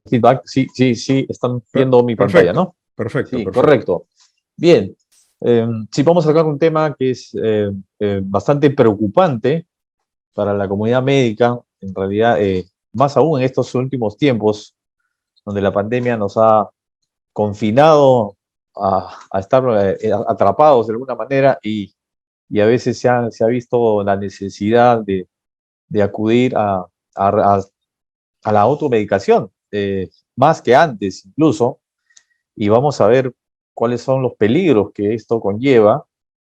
feedback. Sí, sí, sí, están viendo mi pantalla, Perfecto, ¿no? perfecto, Sí, perfecto. correcto. Bien. Sí, vamos a sacar un tema que es bastante preocupante para la comunidad médica, en realidad, más aún en estos últimos tiempos, donde la pandemia nos ha confinado a estar atrapados de alguna manera y a veces se ha visto la necesidad de acudir a la automedicación, más que antes incluso, y vamos a ver cuáles son los peligros que esto conlleva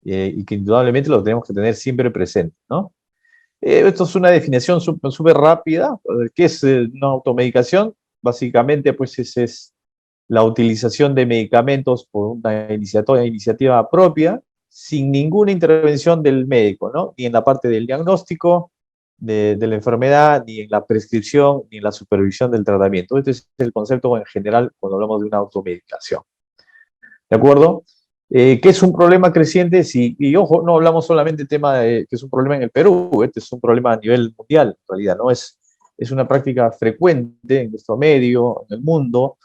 y que indudablemente lo tenemos que tener siempre presente, ¿no? Esto es una definición súper rápida. ¿Qué es una automedicación? Básicamente, pues es la utilización de medicamentos por una iniciativa propia, sin ninguna intervención del médico, ¿no? Ni en la parte del diagnóstico de la enfermedad, ni en la prescripción, ni en la supervisión del tratamiento. Este es el concepto en general cuando hablamos de una automedicación. ¿De acuerdo? Que es un problema creciente, sí, y ojo, no hablamos solamente del tema de que es un problema en el Perú, este es un problema a nivel mundial, en realidad, ¿no? Es una práctica frecuente en nuestro medio, en el mundo,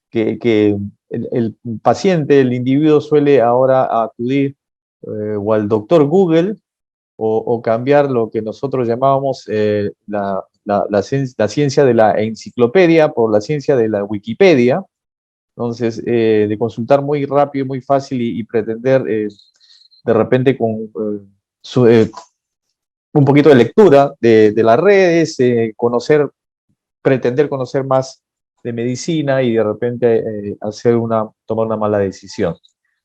que el paciente, el individuo suele ahora acudir o al doctor Google o cambiar lo que nosotros llamábamos la ciencia de la enciclopedia por la ciencia de la Wikipedia. Entonces, de consultar muy rápido, muy fácil y pretender de repente con su, un poquito de lectura de las redes, pretender conocer más de medicina y de repente tomar una mala decisión.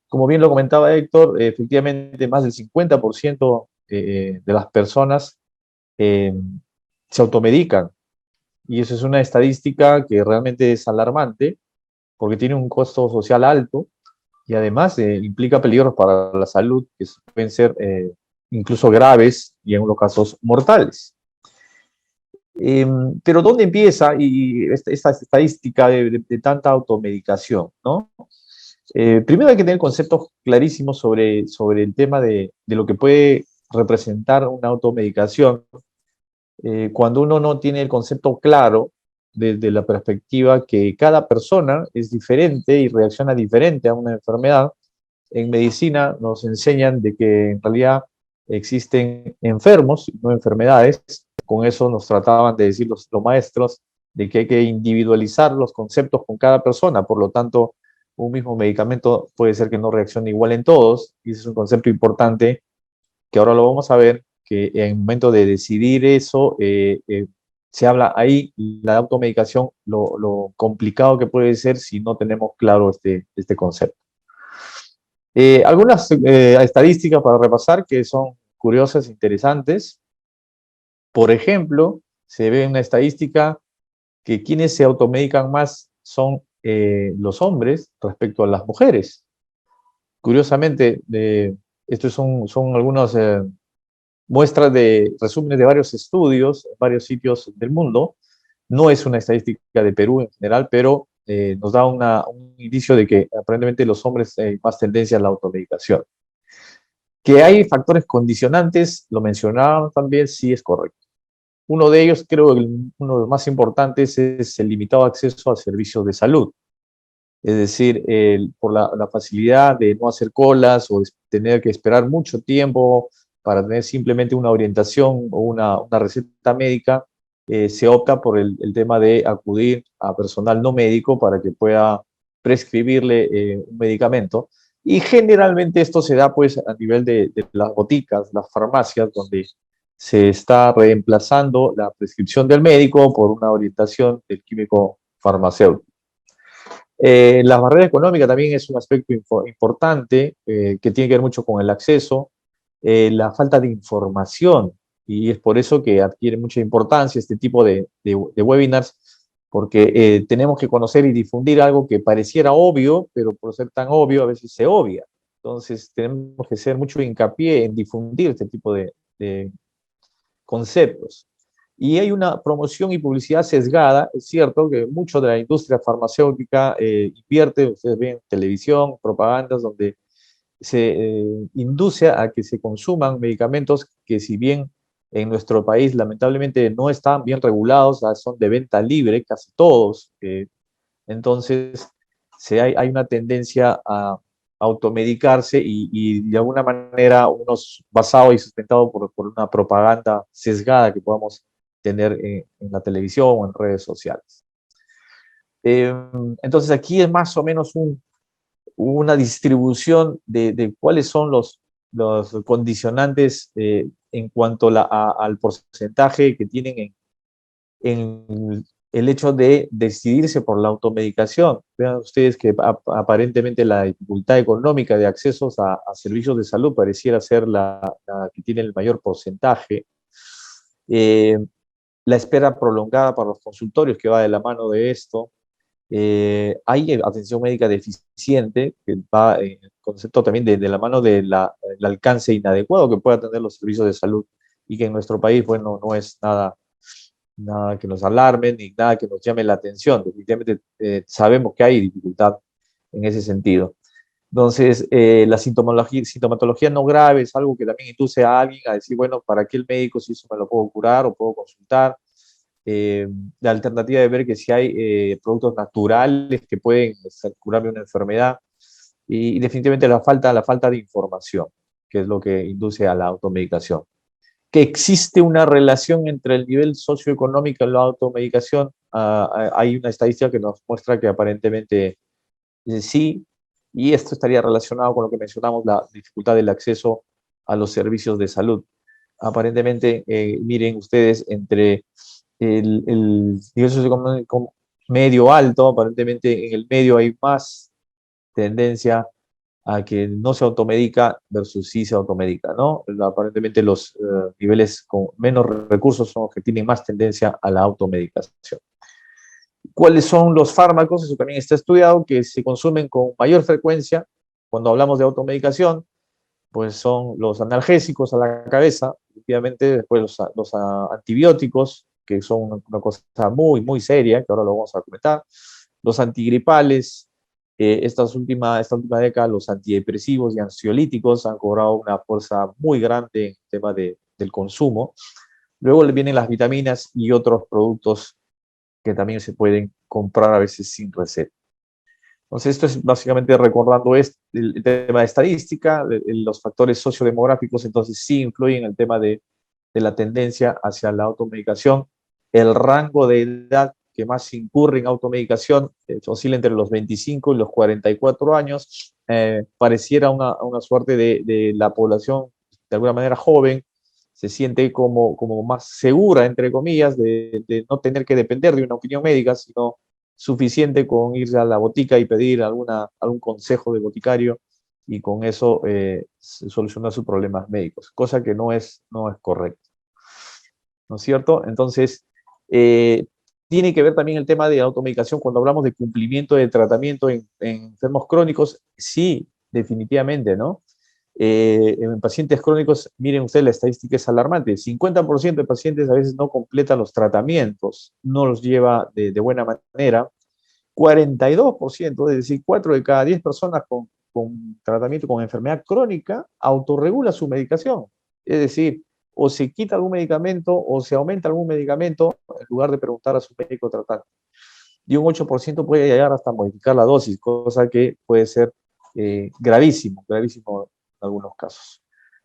Como bien lo comentaba Héctor, efectivamente más del 50% de las personas eh, se automedican y eso es una estadística que realmente es alarmante porque tiene un costo social alto y además implica peligros para la salud que pueden ser incluso graves y en unos casos mortales. Pero ¿dónde empieza esta estadística de tanta automedicación, ¿no? Primero hay que tener conceptos clarísimos sobre el tema de lo que puede representar una automedicación. Cuando uno no tiene el concepto claro desde la perspectiva que cada persona es diferente y reacciona diferente a una enfermedad, en medicina nos enseñan de que en realidad existen enfermos, no enfermedades. Con eso nos trataban de decir los maestros de que hay que individualizar los conceptos con cada persona. Por lo tanto, un mismo medicamento puede ser que no reaccione igual en todos. Y ese es un concepto importante que ahora lo vamos a ver, que en el momento de decidir eso, se habla ahí, la automedicación, lo complicado que puede ser si no tenemos claro este concepto. Algunas estadísticas para repasar que son curiosas, interesantes. Por ejemplo, se ve una estadística que quienes se automedican más son los hombres respecto a las mujeres. Curiosamente, estos son algunas muestras de resúmenes de varios estudios en varios sitios del mundo. No es una estadística de Perú en general, pero nos da un indicio de que aparentemente los hombres hay más tendencia a la automedicación. Que hay factores condicionantes, lo mencionaban también, sí es correcto. Uno de ellos, creo, uno de los más importantes es el limitado acceso a servicios de salud. Es decir, por la facilidad de no hacer colas o de tener que esperar mucho tiempo para tener simplemente una orientación o una receta médica, se opta por el tema de acudir a personal no médico para que pueda prescribirle un medicamento. Y generalmente esto se da pues a nivel de las boticas, las farmacias, donde se está reemplazando la prescripción del médico por una orientación del químico farmacéutico. La barrera económica también es un aspecto importante que tiene que ver mucho con el acceso, la falta de información, y es por eso que adquiere mucha importancia este tipo de webinars, porque tenemos que conocer y difundir algo que pareciera obvio, pero por ser tan obvio a veces se obvia. Entonces tenemos que hacer mucho hincapié en difundir este tipo de conceptos. Y hay una promoción y publicidad sesgada. Es cierto que mucho de la industria farmacéutica invierte, ustedes ven televisión, propagandas donde se induce a que se consuman medicamentos que si bien en nuestro país lamentablemente no están bien regulados, son de venta libre, casi todos. Entonces, hay una tendencia a automedicarse y de alguna manera unos basado y sustentado por una propaganda sesgada que podamos tener en la televisión o en redes sociales. Eh, entonces aquí es más o menos una distribución de cuáles son los condicionantes en cuanto al porcentaje que tienen en el hecho de decidirse por la automedicación. Vean ustedes que aparentemente la dificultad económica de accesos a servicios de salud pareciera ser la que tiene el mayor porcentaje. Eh, la espera prolongada para los consultorios que va de la mano de esto. Hay atención médica deficiente, que va en el concepto también de la mano del alcance inadecuado que pueda tener los servicios de salud y que en nuestro país, bueno, no es nada que nos alarme ni nada que nos llame la atención. Definitivamente sabemos que hay dificultad en ese sentido. Entonces, la sintomatología no grave es algo que también induce a alguien a decir, bueno, ¿para qué el médico si eso me lo puedo curar o puedo consultar? La alternativa de ver que si hay productos naturales que pueden curarme una enfermedad y definitivamente la falta de información, que es lo que induce a la automedicación. Que existe una relación entre el nivel socioeconómico y la automedicación, hay una estadística que nos muestra que aparentemente sí, y esto estaría relacionado con lo que mencionamos, la dificultad del acceso a los servicios de salud. Aparentemente, miren ustedes, entre el nivel socioeconómico medio alto, aparentemente en el medio hay más tendencia a que no se automedica versus sí se automedica, ¿no? Aparentemente los niveles con menos recursos son los que tienen más tendencia a la automedicación. ¿Cuáles son los fármacos? Eso también está estudiado, que se consumen con mayor frecuencia cuando hablamos de automedicación, pues son los analgésicos a la cabeza, efectivamente, después los antibióticos, que son una cosa muy, muy seria, que ahora lo vamos a comentar, los antigripales, esta última década los antidepresivos y ansiolíticos han cobrado una fuerza muy grande en el tema del consumo. Luego le vienen las vitaminas y otros productos que también se pueden comprar a veces sin receta. Entonces, esto es básicamente recordando el tema de estadística, los factores sociodemográficos, entonces sí influyen en el tema de la tendencia hacia la automedicación. El rango de edad que más incurre en automedicación oscila entre los 25 y los 44 años. Pareciera una suerte de la población, de alguna manera joven, se siente como más segura, entre comillas, de no tener que depender de una opinión médica, sino suficiente con irse a la botica y pedir algún consejo de boticario y con eso solucionar sus problemas médicos, cosa que no es correcto. ¿No es cierto? Entonces, tiene que ver también el tema de automedicación cuando hablamos de cumplimiento de tratamiento en enfermos crónicos, sí, definitivamente, ¿no? En pacientes crónicos, miren ustedes, la estadística es alarmante. 50% de pacientes a veces no completan los tratamientos, no los lleva de buena manera. 42%, es decir, 4 de cada 10 personas con tratamiento con enfermedad crónica autorregula su medicación. Es decir, o se quita algún medicamento o se aumenta algún medicamento en lugar de preguntar a su médico tratante. Y un 8% puede llegar hasta modificar la dosis, cosa que puede ser gravísimo en algunos casos.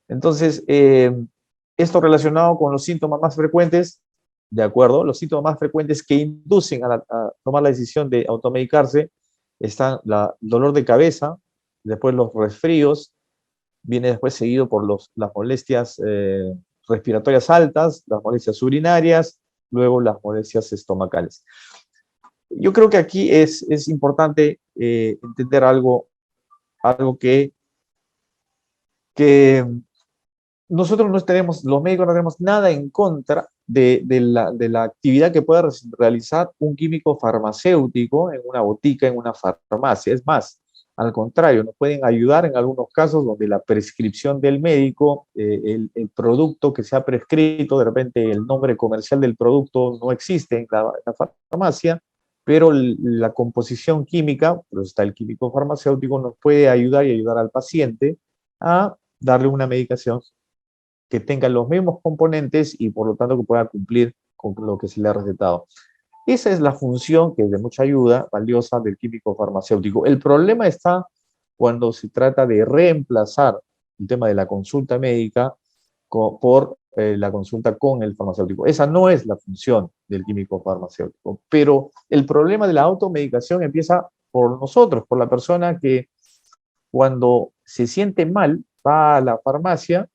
Entonces, esto relacionado con los síntomas más frecuentes, de acuerdo, los síntomas más frecuentes que inducen a tomar la decisión de automedicarse están el dolor de cabeza, después los resfríos, viene después seguido por las molestias respiratorias altas, las molestias urinarias, luego las molestias estomacales. Yo creo que aquí es importante entender algo que nosotros no tenemos, los médicos no tenemos nada en contra de la actividad que pueda realizar un químico farmacéutico en una botica, en una farmacia. Es más, al contrario, nos pueden ayudar en algunos casos donde la prescripción del médico, el producto que se ha prescrito, de repente el nombre comercial del producto no existe en la farmacia, pero la composición química, pues está el químico farmacéutico, nos puede ayudar y ayudar al paciente a darle una medicación que tenga los mismos componentes y por lo tanto que pueda cumplir con lo que se le ha recetado. Esa es la función que es de mucha ayuda, valiosa, del químico farmacéutico. El problema está cuando se trata de reemplazar el tema de la consulta médica por la consulta con el farmacéutico. Esa no es la función del químico farmacéutico, pero el problema de la automedicación empieza por nosotros, por la persona que cuando se siente mal va a la farmacia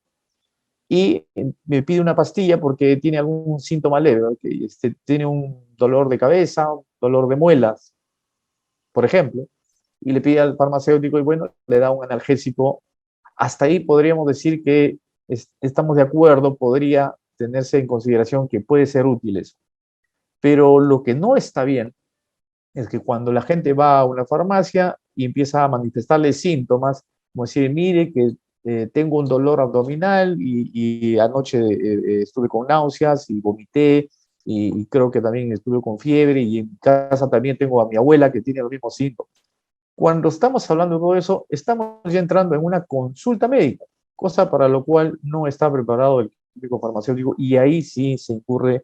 y me pide una pastilla porque tiene algún síntoma leve, ¿no? Que tiene un dolor de cabeza, un dolor de muelas, por ejemplo, y le pide al farmacéutico y bueno, le da un analgésico. Hasta ahí podríamos decir que estamos de acuerdo, podría tenerse en consideración que puede ser útil eso. Pero lo que no está bien es que cuando la gente va a una farmacia y empieza a manifestarle síntomas, como decir, mire que tengo un dolor abdominal y anoche estuve con náuseas y vomité y creo que también estuve con fiebre y en casa también tengo a mi abuela que tiene los mismos síntomas. Cuando estamos hablando de todo eso, estamos ya entrando en una consulta médica, cosa para lo cual no está preparado el químico farmacéutico y ahí sí se incurre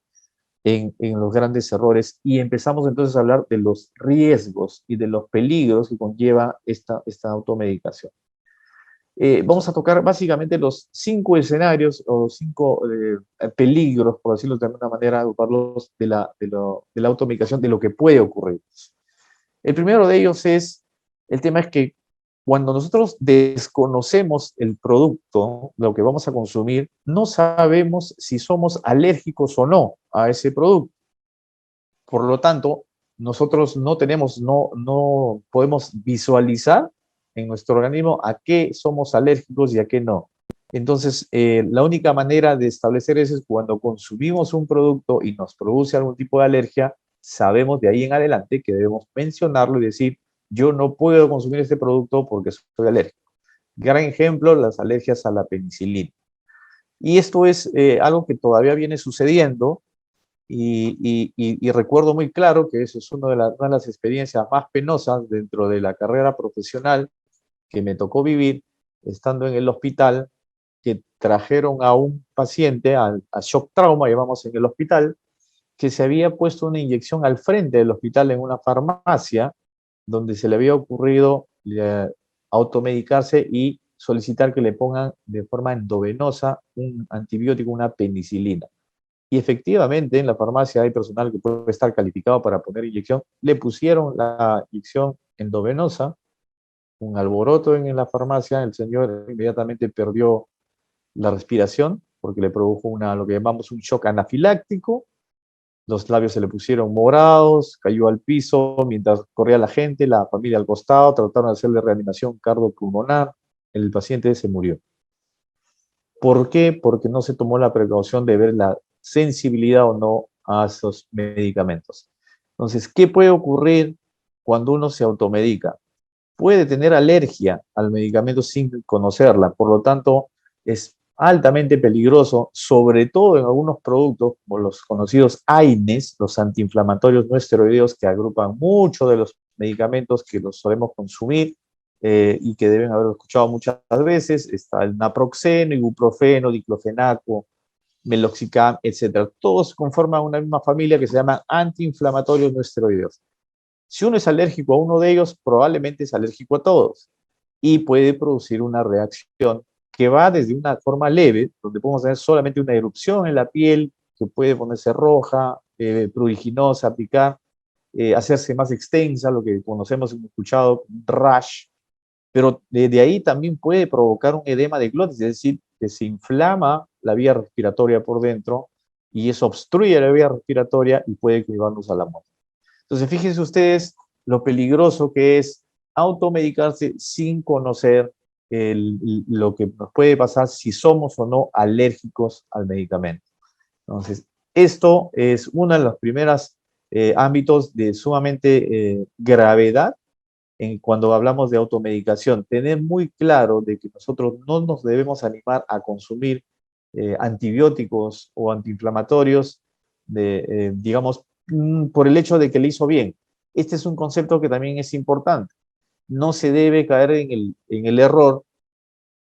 en los grandes errores y empezamos entonces a hablar de los riesgos y de los peligros que conlleva esta automedicación. Vamos a tocar básicamente los 5 escenarios o 5 peligros, por decirlo de alguna manera, agruparlos de la automedicación, de lo que puede ocurrir. El primero de ellos es, el tema es que cuando nosotros desconocemos el producto, lo que vamos a consumir, no sabemos si somos alérgicos o no a ese producto. Por lo tanto, nosotros no podemos visualizar en nuestro organismo a qué somos alérgicos y a qué no. Entonces, la única manera de establecer eso es cuando consumimos un producto y nos produce algún tipo de alergia, sabemos de ahí en adelante que debemos mencionarlo y decir, yo no puedo consumir este producto porque soy alérgico. Gran ejemplo, las alergias a la penicilina. Y esto es algo que todavía viene sucediendo y recuerdo muy claro que eso es una de las experiencias más penosas dentro de la carrera profesional que me tocó vivir estando en el hospital, que trajeron a un paciente a shock trauma, llevamos en el hospital, que se había puesto una inyección al frente del hospital en una farmacia donde se le había ocurrido automedicarse y solicitar que le pongan de forma endovenosa un antibiótico, una penicilina. Y efectivamente en la farmacia hay personal que puede estar calificado para poner inyección. Le pusieron la inyección endovenosa, un alboroto en la farmacia, el señor inmediatamente perdió la respiración porque le produjo lo que llamamos un shock anafiláctico. Los labios se le pusieron morados, cayó al piso mientras corría la gente, la familia al costado, trataron de hacerle reanimación cardiopulmonar, el paciente se murió. ¿Por qué? Porque no se tomó la precaución de ver la sensibilidad o no a esos medicamentos. Entonces, ¿qué puede ocurrir cuando uno se automedica? Puede tener alergia al medicamento sin conocerla, por lo tanto, es altamente peligroso, sobre todo en algunos productos como los conocidos AINES, los antiinflamatorios no esteroideos, que agrupan muchos de los medicamentos que los solemos consumir y que deben haber escuchado muchas veces. Está el naproxeno, ibuprofeno, diclofenaco, meloxicam, etcétera. Todos conforman una misma familia que se llama antiinflamatorios no esteroideos. Si uno es alérgico a uno de ellos, probablemente es alérgico a todos y puede producir una reacción que va desde una forma leve, donde podemos tener solamente una erupción en la piel, que puede ponerse roja, pruriginosa, picar, hacerse más extensa, lo que conocemos, hemos escuchado, rash, pero de ahí también puede provocar un edema de glotis, es decir, que se inflama la vía respiratoria por dentro y eso obstruye la vía respiratoria y puede llevarnos a la muerte. Entonces, fíjense ustedes lo peligroso que es automedicarse sin conocer lo que nos puede pasar si somos o no alérgicos al medicamento. Entonces, esto es uno de los primeros ámbitos de sumamente gravedad cuando hablamos de automedicación. Tener muy claro de que nosotros no nos debemos animar a consumir antibióticos o antiinflamatorios, digamos, por el hecho de que le hizo bien. Este es un concepto que también es importante. No se debe caer en el error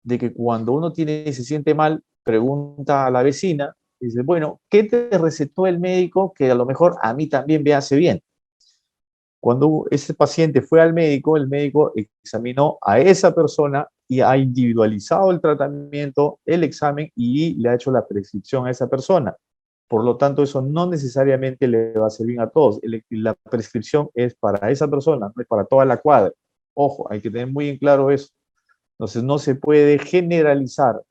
de que cuando uno se siente mal, pregunta a la vecina, dice, bueno, ¿qué te recetó el médico que a lo mejor a mí también me hace bien? Cuando ese paciente fue al médico, el médico examinó a esa persona y ha individualizado el tratamiento, el examen y le ha hecho la prescripción a esa persona. Por lo tanto, eso no necesariamente le va a servir a todos. La prescripción es para esa persona, no es para toda la cuadra. Ojo, hay que tener muy en claro eso. Entonces, no se puede generalizar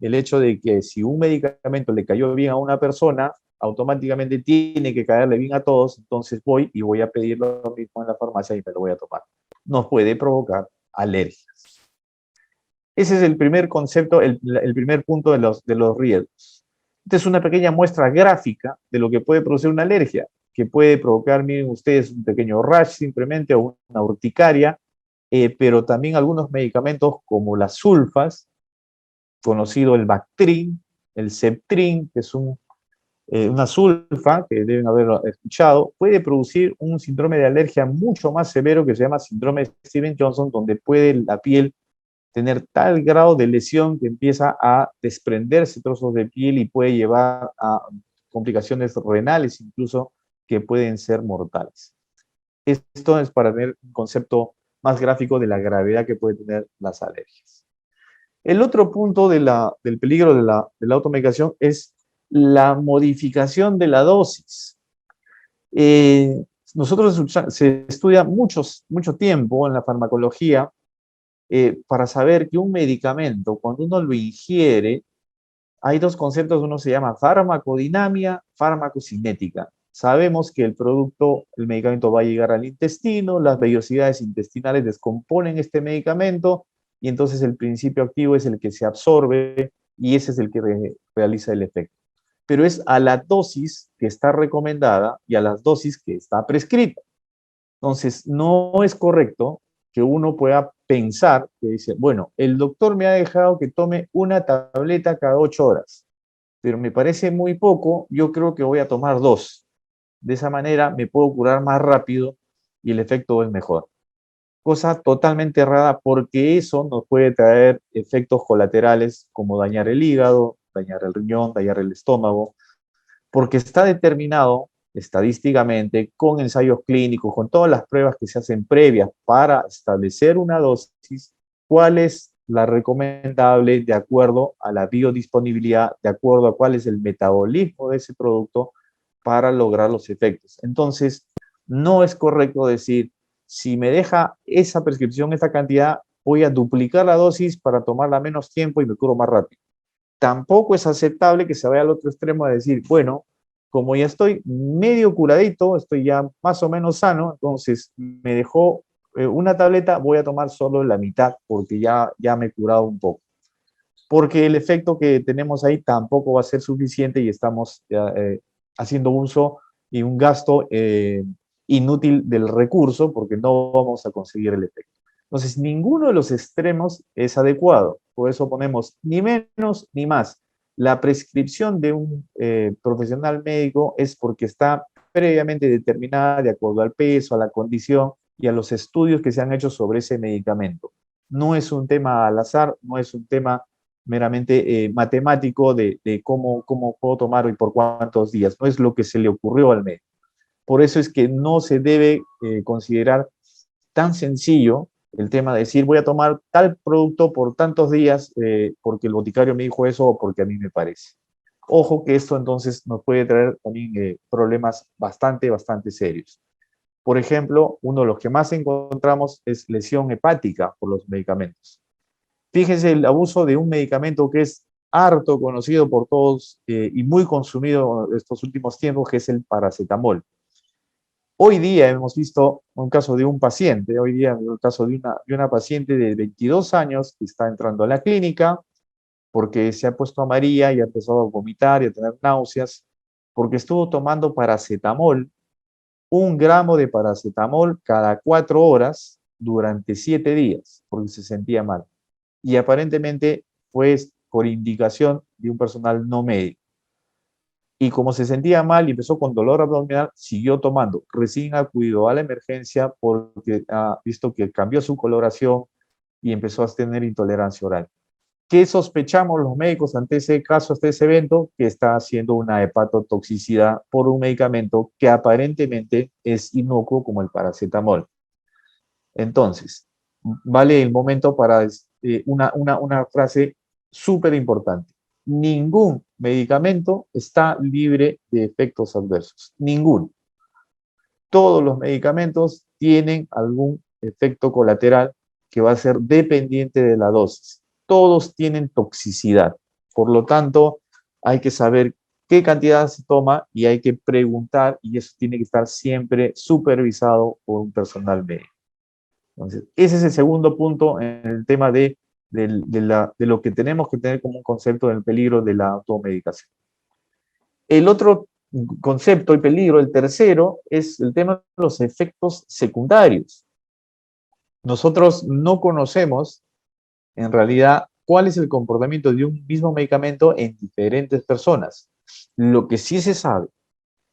el hecho de que si un medicamento le cayó bien a una persona, automáticamente tiene que caerle bien a todos, entonces voy y voy a pedir lo mismo en la farmacia y me lo voy a tomar. Nos puede provocar alergias. Ese es el primer concepto, el primer punto de los riesgos. Esta es una pequeña muestra gráfica de lo que puede producir una alergia, que puede provocar, miren ustedes, un pequeño rash simplemente o una urticaria, pero también algunos medicamentos como las sulfas, conocido el Bactrim, el Ceptrin, que es una sulfa que deben haber escuchado, puede producir un síndrome de alergia mucho más severo que se llama síndrome de Stevens-Johnson, donde puede la piel tener tal grado de lesión que empieza a desprenderse trozos de piel y puede llevar a complicaciones renales incluso que pueden ser mortales. Esto es para tener un concepto más gráfico de la gravedad que pueden tener las alergias. El otro punto del peligro de la automedicación es la modificación de la dosis. Nosotros se estudia mucho tiempo en la farmacología para saber que un medicamento, cuando uno lo ingiere, hay dos conceptos, uno se llama farmacodinamia, farmacocinética. Sabemos que el producto, el medicamento va a llegar al intestino, las vellosidades intestinales descomponen este medicamento y entonces el principio activo es el que se absorbe y ese es el que realiza el efecto. Pero es a la dosis que está recomendada y a las dosis que está prescrita. Entonces, no es correcto que uno pueda pensar que dice, bueno, el doctor me ha dejado que tome una tableta cada 8 horas, pero me parece muy poco, yo creo que voy a tomar 2. De esa manera me puedo curar más rápido y el efecto es mejor. Cosa totalmente errada porque eso nos puede traer efectos colaterales como dañar el hígado, dañar el riñón, dañar el estómago, porque está determinado estadísticamente con ensayos clínicos, con todas las pruebas que se hacen previas para establecer una dosis, cuál es la recomendable de acuerdo a la biodisponibilidad, de acuerdo a cuál es el metabolismo de ese producto para lograr los efectos. Entonces, no es correcto decir, si me deja esa prescripción, esta cantidad, voy a duplicar la dosis para tomarla menos tiempo y me curo más rápido. Tampoco es aceptable que se vaya al otro extremo de decir, bueno, como ya estoy medio curadito, estoy ya más o menos sano, entonces me dejó una tableta, voy a tomar solo la mitad porque ya me he curado un poco. Porque el efecto que tenemos ahí tampoco va a ser suficiente y estamos haciendo uso y un gasto inútil del recurso porque no vamos a conseguir el efecto. Entonces, ninguno de los extremos es adecuado. Por eso ponemos ni menos ni más. La prescripción de un profesional médico es porque está previamente determinada de acuerdo al peso, a la condición y a los estudios que se han hecho sobre ese medicamento. No es un tema al azar, no es un tema meramente matemático de cómo puedo tomar y por cuántos días. No es lo que se le ocurrió al médico. Por eso es que no se debe considerar tan sencillo el tema de decir voy a tomar tal producto por tantos días porque el boticario me dijo eso o porque a mí me parece. Ojo que esto entonces nos puede traer también problemas bastante serios. Por ejemplo, uno de los que más encontramos es lesión hepática por los medicamentos. Fíjense el abuso de un medicamento que es harto conocido por todos y muy consumido estos últimos tiempos, que es el paracetamol. Hoy día hemos visto un caso de un paciente, hoy día el caso de una paciente de 22 años que está entrando a la clínica porque se ha puesto amarilla y ha empezado a vomitar y a tener náuseas, porque estuvo tomando paracetamol, 1 gramo de paracetamol cada 4 horas durante 7 días, porque se sentía mal. Y aparentemente fue por indicación de un personal no médico. Y como se sentía mal y empezó con dolor abdominal, siguió tomando. Recién acudió a la emergencia porque ha visto que cambió su coloración y empezó a tener intolerancia oral. ¿Qué sospechamos los médicos ante ese caso, ante ese evento? Que está haciendo una hepatotoxicidad por un medicamento que aparentemente es inocuo como el paracetamol. Entonces, vale el momento para una frase súper importante. Ningún medicamento está libre de efectos adversos. Ninguno. Todos los medicamentos tienen algún efecto colateral que va a ser dependiente de la dosis. Todos tienen toxicidad. Por lo tanto, hay que saber qué cantidad se toma y hay que preguntar, y eso tiene que estar siempre supervisado por un personal médico. Entonces, ese es el segundo punto en el tema de lo que tenemos que tener como un concepto del peligro de la automedicación. El otro concepto y peligro, el tercero, es el tema de los efectos secundarios. Nosotros no conocemos, en realidad, cuál es el comportamiento de un mismo medicamento en diferentes personas. Lo que sí se sabe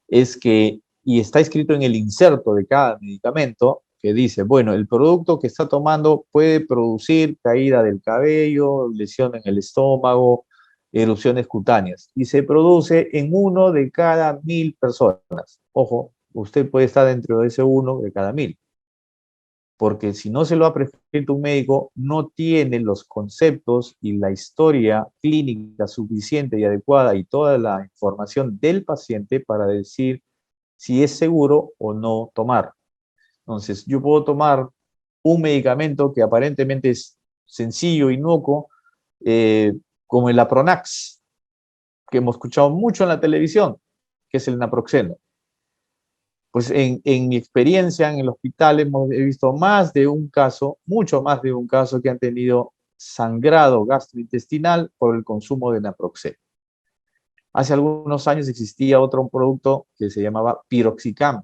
es que, y está escrito en el inserto de cada medicamento, que dice, bueno, el producto que está tomando puede producir caída del cabello, lesión en el estómago, erupciones cutáneas, y se produce en 1 de cada 1000 personas. Ojo, usted puede estar dentro de ese 1 de cada 1000, porque si no se lo ha prescrito un médico, no tiene los conceptos y la historia clínica suficiente y adecuada y toda la información del paciente para decir si es seguro o no tomar. Entonces, yo puedo tomar un medicamento que aparentemente es sencillo, inocuo, como el Apronax, que hemos escuchado mucho en la televisión, que es el naproxeno. Pues en mi experiencia en el hospital he visto más de un caso, mucho más de un caso, que han tenido sangrado gastrointestinal por el consumo de naproxeno. Hace algunos años existía otro producto que se llamaba Piroxicam.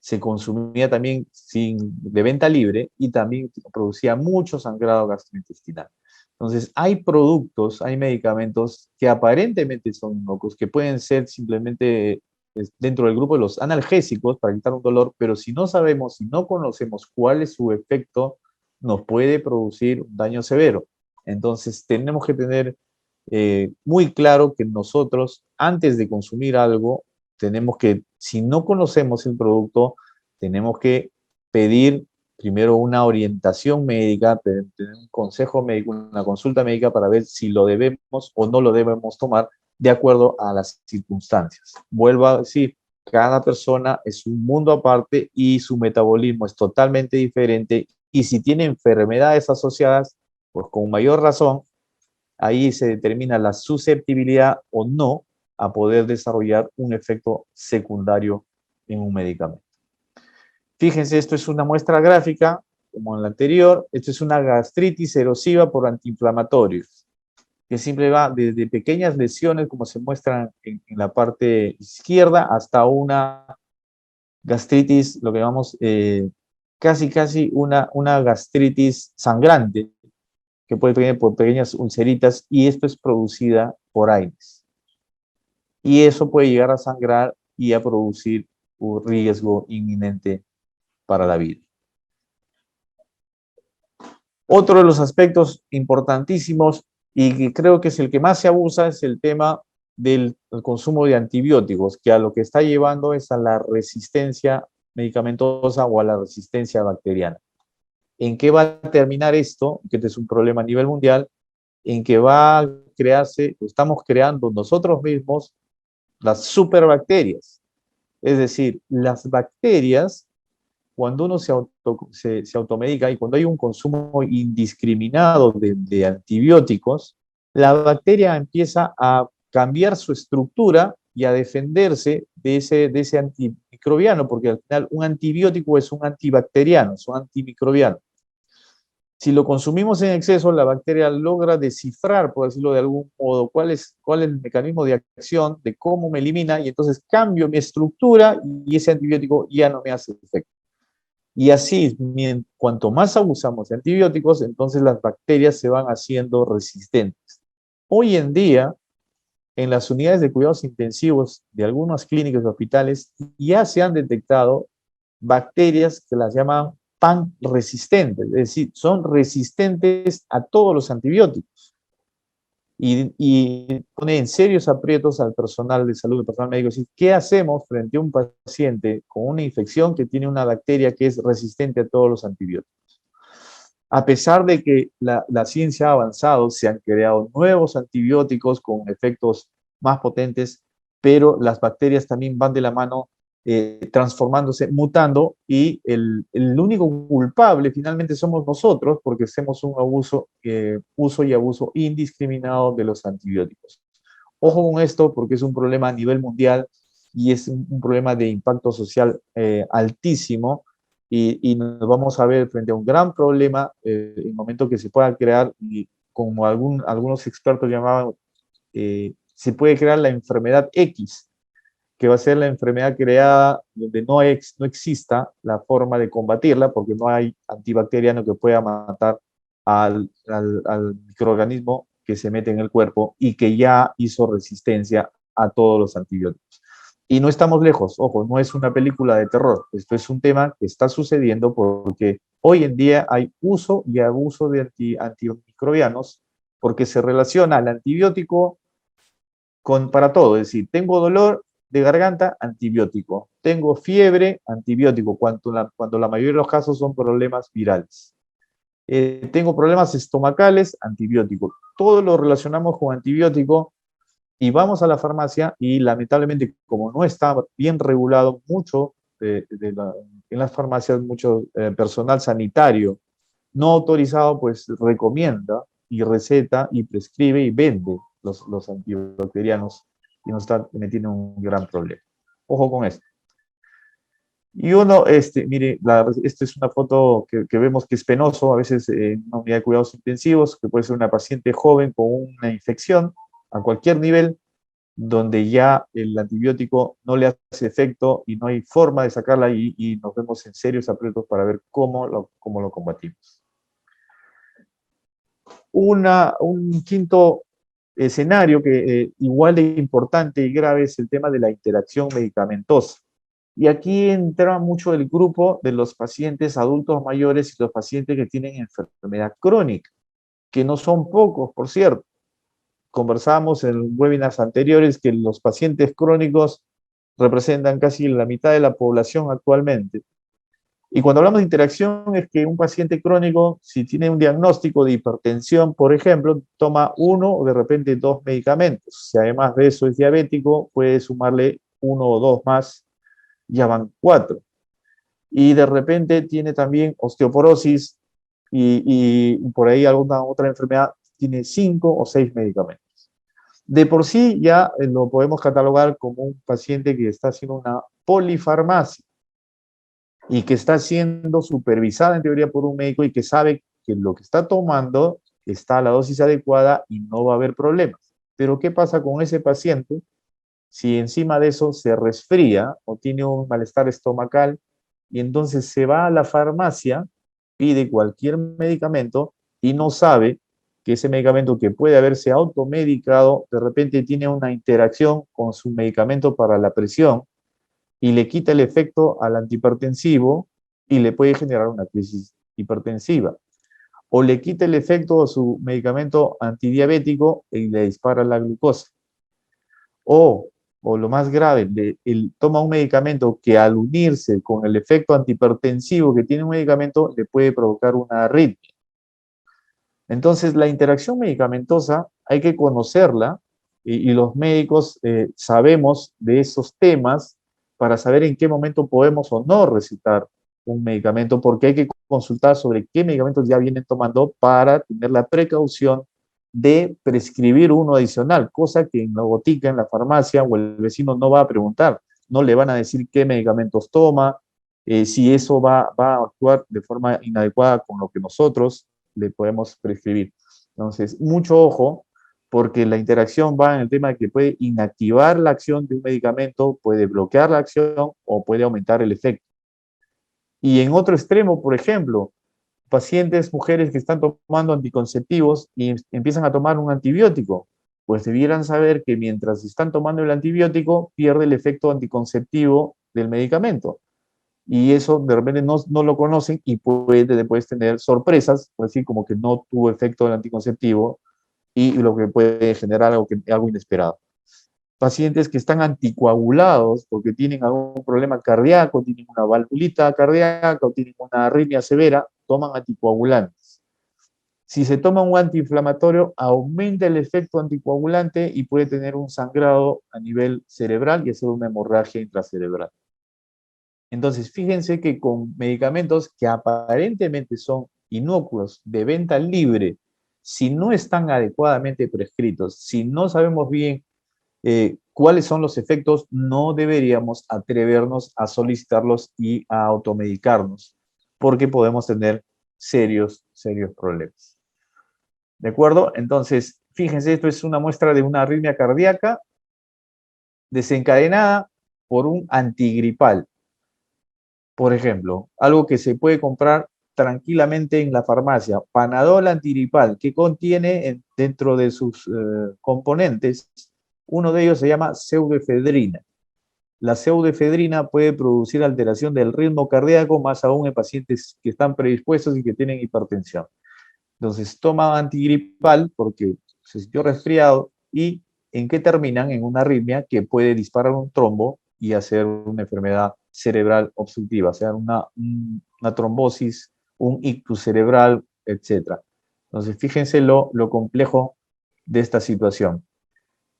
Se consumía también de venta libre y también producía mucho sangrado gastrointestinal. Entonces, hay productos, hay medicamentos que aparentemente son inocuos, que pueden ser simplemente dentro del grupo de los analgésicos para quitar un dolor, pero si no sabemos, si no conocemos cuál es su efecto, nos puede producir un daño severo. Entonces, tenemos que tener muy claro que nosotros, antes de consumir algo, tenemos que, si no conocemos el producto, tenemos que pedir primero una orientación médica, tener un consejo médico, una consulta médica para ver si lo debemos o no lo debemos tomar de acuerdo a las circunstancias. Vuelvo a decir, cada persona es un mundo aparte y su metabolismo es totalmente diferente, y si tiene enfermedades asociadas, pues con mayor razón, ahí se determina la susceptibilidad o no a poder desarrollar un efecto secundario en un medicamento. Fíjense, esto es una muestra gráfica, como en la anterior. Esto es una gastritis erosiva por antiinflamatorios, que siempre va desde pequeñas lesiones, como se muestran en la parte izquierda, hasta una gastritis, lo que llamamos casi una gastritis sangrante, que puede venir por pequeñas ulceritas, y esto es producida por AINES. Y eso puede llegar a sangrar y a producir un riesgo inminente para la vida. Otro de los aspectos importantísimos, y que creo que es el que más se abusa, es el tema del consumo de antibióticos, que a lo que está llevando es a la resistencia medicamentosa o a la resistencia bacteriana. ¿En qué va a terminar esto? Que este es un problema a nivel mundial, en que va a crearse, estamos creando nosotros mismos las superbacterias. Es decir, las bacterias, cuando uno se automedica y cuando hay un consumo indiscriminado de antibióticos, la bacteria empieza a cambiar su estructura y a defenderse de ese antimicrobiano, porque al final un antibiótico es un antibacteriano, es un antimicrobiano. Si lo consumimos en exceso, la bacteria logra descifrar, por decirlo de algún modo, cuál es el mecanismo de acción, de cómo me elimina, y entonces cambio mi estructura y ese antibiótico ya no me hace efecto. Y así, cuanto más abusamos de antibióticos, entonces las bacterias se van haciendo resistentes. Hoy en día, en las unidades de cuidados intensivos de algunas clínicas y hospitales, ya se han detectado bacterias que las llaman pan resistentes, es decir, son resistentes a todos los antibióticos. y pone en serios aprietos al personal de salud, al personal médico. Es decir, ¿qué hacemos frente a un paciente con una infección que tiene una bacteria que es resistente a todos los antibióticos? A pesar de que la ciencia ha avanzado, se han creado nuevos antibióticos con efectos más potentes, pero las bacterias también van de la mano transformándose, mutando, y el único culpable finalmente somos nosotros porque hacemos un uso y abuso indiscriminado de los antibióticos. Ojo con esto porque es un problema a nivel mundial y es un problema de impacto social altísimo, y nos vamos a ver frente a un gran problema en el momento que se pueda crear, y como algunos expertos llamaban, se puede crear la enfermedad X, que va a ser la enfermedad creada donde no exista la forma de combatirla, porque no hay antibacteriano que pueda matar al microorganismo que se mete en el cuerpo y que ya hizo resistencia a todos los antibióticos. Y no estamos lejos, ojo, no es una película de terror, esto es un tema que está sucediendo porque hoy en día hay uso y abuso de antimicrobianos, porque se relaciona al antibiótico para todo. Es decir, tengo dolor de garganta, antibiótico. Tengo fiebre, antibiótico, cuando la mayoría de los casos son problemas virales. Tengo problemas estomacales, antibiótico. Todo lo relacionamos con antibiótico y vamos a la farmacia y lamentablemente, como no está bien regulado, en las farmacias, mucho personal sanitario no autorizado pues recomienda y receta y prescribe y vende los antibacterianos, y nos está metiendo en un gran problema. Ojo con esto. Y uno, mire, esta es una foto que vemos que es penoso, a veces en una unidad de cuidados intensivos, que puede ser una paciente joven con una infección a cualquier nivel, donde ya el antibiótico no le hace efecto y no hay forma de sacarla, y nos vemos en serios aprietos para ver cómo lo combatimos. Un quinto escenario que igual de importante y grave es el tema de la interacción medicamentosa. Y aquí entra mucho el grupo de los pacientes adultos mayores y los pacientes que tienen enfermedad crónica, que no son pocos, por cierto. Conversábamos en webinars anteriores que los pacientes crónicos representan casi la mitad de la población actualmente. Y cuando hablamos de interacción es que un paciente crónico, si tiene un diagnóstico de hipertensión, por ejemplo, toma uno o de repente dos medicamentos. Si además de eso es diabético, puede sumarle uno o dos más, ya van cuatro. Y de repente tiene también osteoporosis y por ahí alguna otra enfermedad, tiene 5 o 6 medicamentos. De por sí ya lo podemos catalogar como un paciente que está haciendo una polifarmacia y que está siendo supervisada en teoría por un médico y que sabe que lo que está tomando está a la dosis adecuada y no va a haber problemas. Pero ¿qué pasa con ese paciente si encima de eso se resfría o tiene un malestar estomacal y entonces se va a la farmacia, pide cualquier medicamento y no sabe que ese medicamento, que puede haberse automedicado, de repente tiene una interacción con su medicamento para la presión y le quita el efecto al antihipertensivo y le puede generar una crisis hipertensiva? O le quita el efecto a su medicamento antidiabético y le dispara la glucosa. O lo más grave, él toma un medicamento que al unirse con el efecto antihipertensivo que tiene un medicamento le puede provocar una arritmia. Entonces, la interacción medicamentosa hay que conocerla, y los médicos sabemos de esos temas para saber en qué momento podemos o no recetar un medicamento, porque hay que consultar sobre qué medicamentos ya vienen tomando para tener la precaución de prescribir uno adicional, cosa que en la botica, en la farmacia o el vecino no va a preguntar, no le van a decir qué medicamentos toma, si eso va a actuar de forma inadecuada con lo que nosotros le podemos prescribir. Entonces, mucho ojo, porque la interacción va en el tema de que puede inactivar la acción de un medicamento, puede bloquear la acción o puede aumentar el efecto. Y en otro extremo, por ejemplo, pacientes, mujeres que están tomando anticonceptivos y empiezan a tomar un antibiótico, pues debieran saber que mientras están tomando el antibiótico, pierde el efecto anticonceptivo del medicamento. Y eso de repente no lo conocen y puedes tener sorpresas, por decir, como que no tuvo efecto el anticonceptivo y lo que puede generar algo inesperado. Pacientes que están anticoagulados porque tienen algún problema cardíaco, tienen una valvulita cardíaca o tienen una arritmia severa, toman anticoagulantes. Si se toma un antiinflamatorio, aumenta el efecto anticoagulante y puede tener un sangrado a nivel cerebral y hacer una hemorragia intracerebral. Entonces, fíjense que con medicamentos que aparentemente son inocuos de venta libre, si no están adecuadamente prescritos, si no sabemos bien cuáles son los efectos, no deberíamos atrevernos a solicitarlos y a automedicarnos, porque podemos tener serios problemas. ¿De acuerdo? Entonces, fíjense, esto es una muestra de una arritmia cardíaca desencadenada por un antigripal. Por ejemplo, algo que se puede comprar tranquilamente en la farmacia, Panadol antigripal, que contiene dentro de sus componentes, uno de ellos se llama pseudoefedrina. La pseudoefedrina puede producir alteración del ritmo cardíaco, más aún en pacientes que están predispuestos y que tienen hipertensión. Entonces, toma antigripal porque se sintió resfriado y ¿en qué terminan? En una arritmia que puede disparar un trombo y hacer una enfermedad cerebral obstructiva, o sea, una trombosis, un ictus cerebral, etc. Entonces, fíjense lo complejo de esta situación.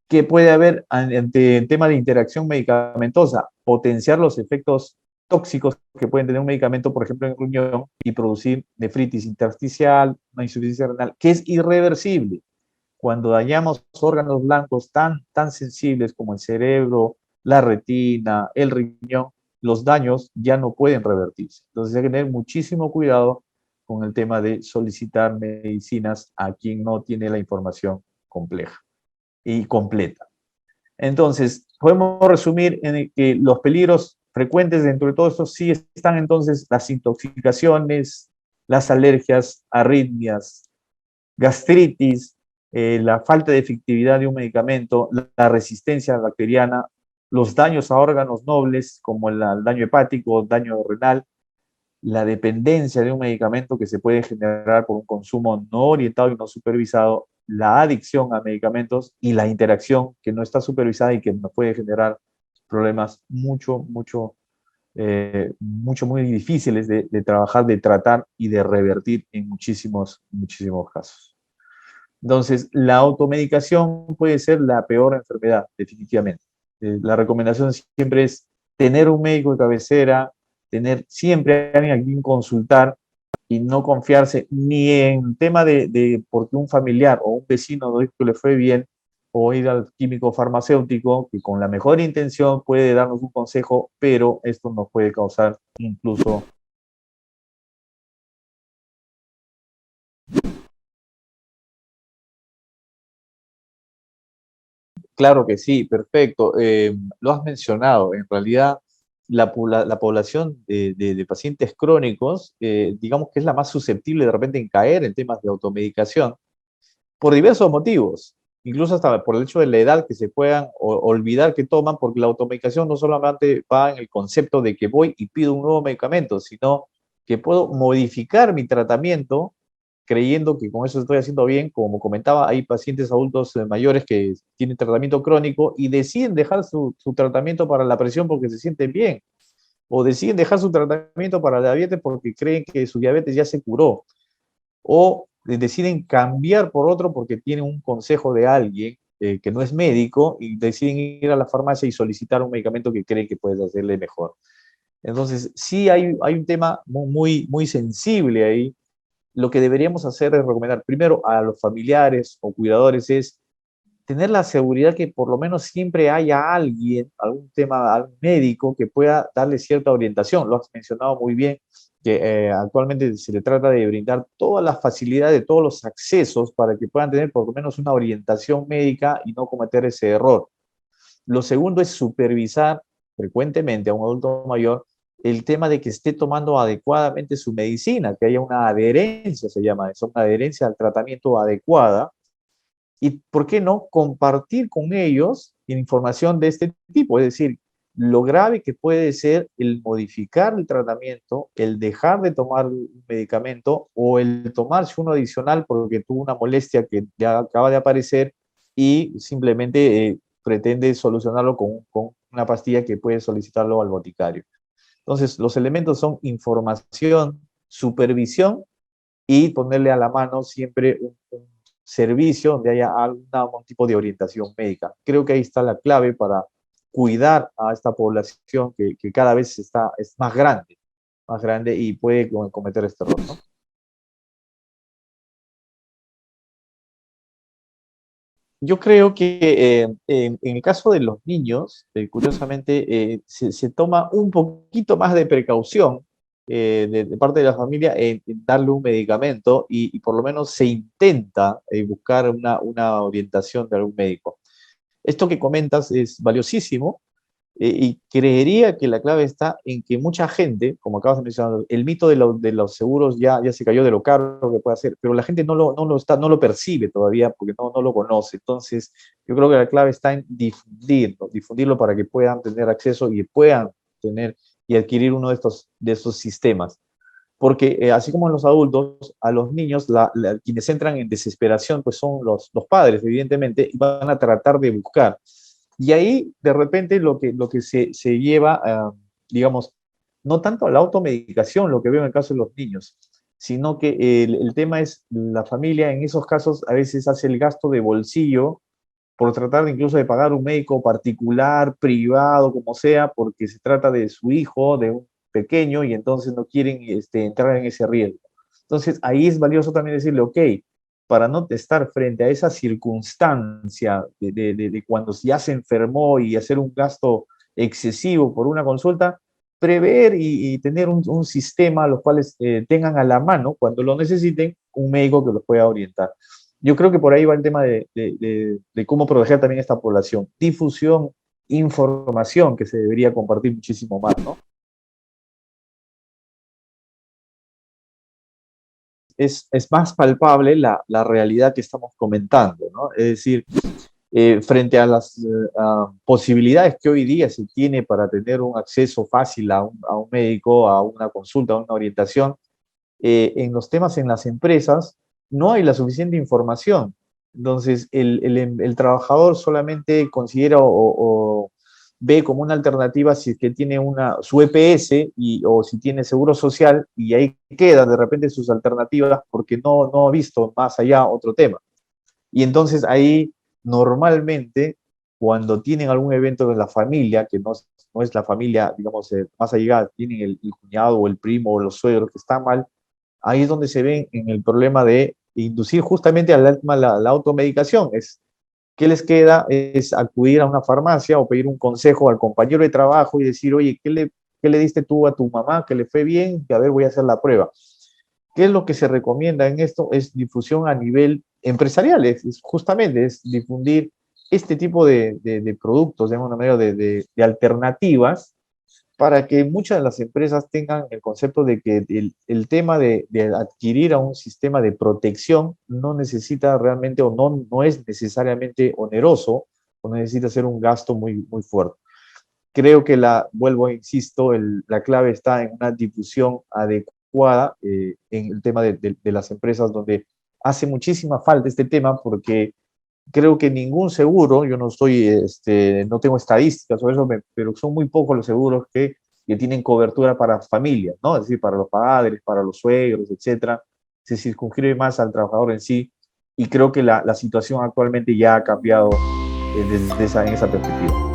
¿Qué puede haber ante el tema de interacción medicamentosa? Potenciar los efectos tóxicos que pueden tener un medicamento, por ejemplo, en riñón, y producir nefritis intersticial, una insuficiencia renal, que es irreversible. Cuando dañamos órganos blancos tan sensibles como el cerebro, la retina, el riñón, los daños ya no pueden revertirse. Entonces hay que tener muchísimo cuidado con el tema de solicitar medicinas a quien no tiene la información compleja y completa. Entonces, podemos resumir en que los peligros frecuentes dentro de todo esto sí están entonces las intoxicaciones, las alergias, arritmias, gastritis, la falta de efectividad de un medicamento, la resistencia bacteriana, los daños a órganos nobles como el daño hepático, daño renal, la dependencia de un medicamento que se puede generar por un consumo no orientado y no supervisado, la adicción a medicamentos y la interacción que no está supervisada y que nos puede generar problemas muy difíciles de trabajar, de tratar y de revertir en muchísimos casos. Entonces, la automedicación puede ser la peor enfermedad, definitivamente. La recomendación siempre es tener un médico de cabecera, tener siempre a alguien a quien consultar y no confiarse ni en tema de porque un familiar o un vecino dijo que le fue bien, o ir al químico farmacéutico que con la mejor intención puede darnos un consejo, pero esto nos puede causar incluso. Claro que sí, perfecto. Lo has mencionado. En realidad, la población de pacientes crónicos, digamos que es la más susceptible de repente en caer en temas de automedicación por diversos motivos, incluso hasta por el hecho de la edad que se puedan olvidar que toman, porque la automedicación no solamente va en el concepto de que voy y pido un nuevo medicamento, sino que puedo modificar mi tratamiento creyendo que con eso estoy haciendo bien. Como comentaba, hay pacientes adultos mayores que tienen tratamiento crónico y deciden dejar su tratamiento para la presión porque se sienten bien, o deciden dejar su tratamiento para la diabetes porque creen que su diabetes ya se curó, o deciden cambiar por otro porque tienen un consejo de alguien que no es médico y deciden ir a la farmacia y solicitar un medicamento que creen que puede hacerle mejor. Entonces, sí hay un tema muy sensible ahí. Lo que deberíamos hacer es recomendar primero a los familiares o cuidadores es tener la seguridad que por lo menos siempre haya alguien, algún tema, algún médico que pueda darle cierta orientación. Lo has mencionado muy bien, que actualmente se le trata de brindar todas las facilidades, todos los accesos para que puedan tener por lo menos una orientación médica y no cometer ese error. Lo segundo es supervisar frecuentemente a un adulto mayor el tema de que esté tomando adecuadamente su medicina, que haya una adherencia, se llama eso, una adherencia al tratamiento adecuada. Y, ¿por qué no?, compartir con ellos información de este tipo. Es decir, lo grave que puede ser el modificar el tratamiento, el dejar de tomar un medicamento o el tomarse uno adicional porque tuvo una molestia que ya acaba de aparecer y simplemente pretende solucionarlo con una pastilla que puede solicitarlo al boticario. Entonces, los elementos son información, supervisión y ponerle a la mano siempre un servicio donde haya algún tipo de orientación médica. Creo que ahí está la clave para cuidar a esta población que cada vez es más grande y puede cometer este error, ¿no? Yo creo que en el caso de los niños, curiosamente, se toma un poquito más de precaución de parte de la familia en darle un medicamento y por lo menos se intenta buscar una orientación de algún médico. Esto que comentas es valiosísimo y creería que la clave está en que mucha gente, como acabas de mencionar, el mito de los seguros ya se cayó de lo caro que puede hacer, pero la gente no lo percibe todavía porque no lo conoce. Entonces, yo creo que la clave está en difundirlo para que puedan tener acceso y puedan tener y adquirir uno de estos sistemas. Porque así como en los adultos, a los niños, quienes entran en desesperación, pues son los padres, evidentemente, y van a tratar de buscar. Y ahí, de repente, lo que se lleva, digamos, no tanto a la automedicación, lo que veo en el caso de los niños, sino que el tema es la familia, en esos casos, a veces hace el gasto de bolsillo por tratar incluso de pagar un médico particular, privado, como sea, porque se trata de su hijo, de un pequeño, y entonces no quieren entrar en ese riesgo. Entonces, ahí es valioso también decirle, ok, para no estar frente a esa circunstancia de cuando ya se enfermó y hacer un gasto excesivo por una consulta, prever y tener un sistema a los cuales tengan a la mano, cuando lo necesiten, un médico que los pueda orientar. Yo creo que por ahí va el tema de cómo proteger también a esta población. Difusión, información que se debería compartir muchísimo más, ¿no? Es más palpable la realidad que estamos comentando, ¿no? Es decir, frente a las posibilidades que hoy día se tiene para tener un acceso fácil a un médico, a una consulta, a una orientación, en los temas en las empresas no hay la suficiente información. Entonces, el trabajador solamente considera o ve como una alternativa si es que tiene su EPS o si tiene seguro social y ahí quedan de repente sus alternativas porque no ha visto más allá otro tema. Y entonces ahí normalmente cuando tienen algún evento en la familia, que no es la familia, digamos, más allegada, tienen el cuñado o el primo o los suegros que están mal, ahí es donde se ven en el problema de inducir justamente a la automedicación. ¿Qué les queda? Es acudir a una farmacia o pedir un consejo al compañero de trabajo y decir, oye, qué le diste tú a tu mamá que le fue bien? Que a ver, voy a hacer la prueba. ¿Qué es lo que se recomienda en esto? Es difusión a nivel empresarial, justamente es difundir este tipo de productos, de una manera de alternativas para que muchas de las empresas tengan el concepto de que el tema de adquirir a un sistema de protección no necesita realmente o no es necesariamente oneroso o necesita ser un gasto muy fuerte. Creo que vuelvo, insisto, la clave está en una difusión adecuada en el tema de las empresas donde hace muchísima falta este tema porque creo que ningún seguro, yo no estoy, no tengo estadísticas sobre eso, pero son muy pocos los seguros que tienen cobertura para familias, ¿no? Es decir, para los padres, para los suegros, etcétera. Se circunscribe más al trabajador en sí y creo que la situación actualmente ya ha cambiado en esa perspectiva.